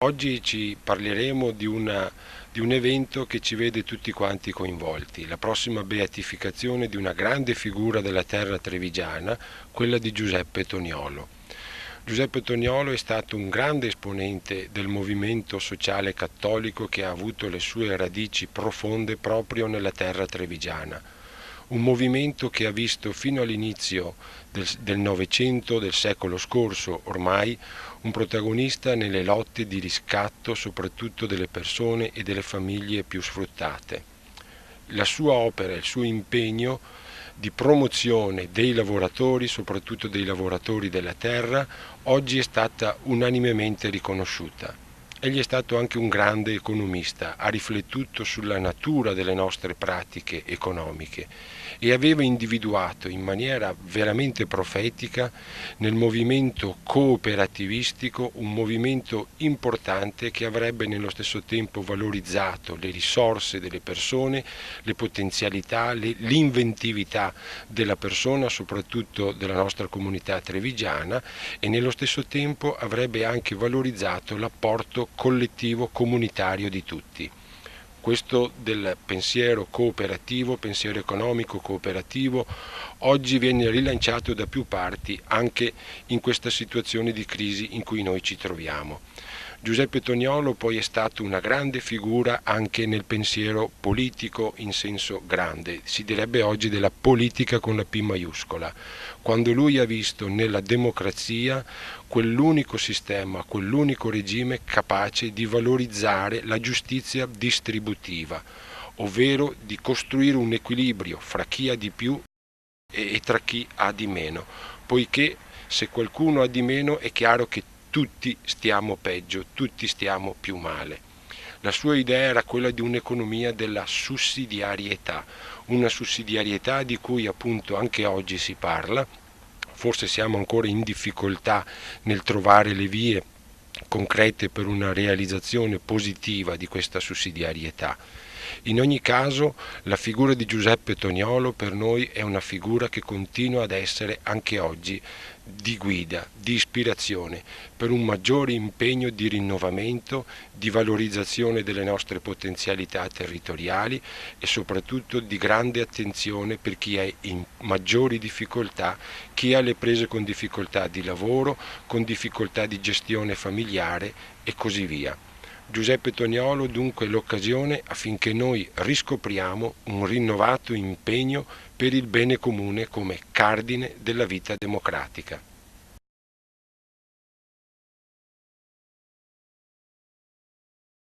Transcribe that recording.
Oggi ci parleremo di un evento che ci vede tutti quanti coinvolti, la prossima beatificazione di una grande figura della terra trevigiana, quella di Giuseppe Toniolo. Giuseppe Toniolo è stato un grande esponente del movimento sociale cattolico che ha avuto le sue radici profonde proprio nella terra trevigiana. Un movimento che ha visto fino all'inizio del Novecento, del secolo scorso ormai, un protagonista nelle lotte di riscatto soprattutto delle persone e delle famiglie più sfruttate. La sua opera, il suo impegno di promozione dei lavoratori, soprattutto dei lavoratori della terra, oggi è stata unanimemente riconosciuta. Egli è stato anche un grande economista, ha riflettuto sulla natura delle nostre pratiche economiche e aveva individuato in maniera veramente profetica nel movimento cooperativistico un movimento importante che avrebbe nello stesso tempo valorizzato le risorse delle persone, le potenzialità, l'inventività della persona, soprattutto della nostra comunità trevigiana, e nello stesso tempo avrebbe anche valorizzato l'apporto collettivo comunitario di tutti. Questo del pensiero cooperativo, pensiero economico cooperativo, oggi viene rilanciato da più parti anche in questa situazione di crisi in cui noi ci troviamo. Giuseppe Toniolo poi è stato una grande figura anche nel pensiero politico in senso grande, si direbbe oggi della politica con la P maiuscola, quando lui ha visto nella democrazia quell'unico sistema, quell'unico regime capace di valorizzare la giustizia distributiva, ovvero di costruire un equilibrio fra chi ha di più e tra chi ha di meno, poiché se qualcuno ha di meno è chiaro che tutti stiamo peggio, tutti stiamo più male. La sua idea era quella di un'economia della sussidiarietà, una sussidiarietà di cui appunto anche oggi si parla. Forse siamo ancora in difficoltà nel trovare le vie concrete per una realizzazione positiva di questa sussidiarietà. In ogni caso, la figura di Giuseppe Toniolo per noi è una figura che continua ad essere anche oggi di guida, di ispirazione per un maggiore impegno di rinnovamento, di valorizzazione delle nostre potenzialità territoriali e soprattutto di grande attenzione per chi è in maggiori difficoltà, chi ha le prese con difficoltà di lavoro, con difficoltà di gestione familiare e così via. Giuseppe Toniolo dunque è l'occasione affinché noi riscopriamo un rinnovato impegno per il bene comune come cardine della vita democratica.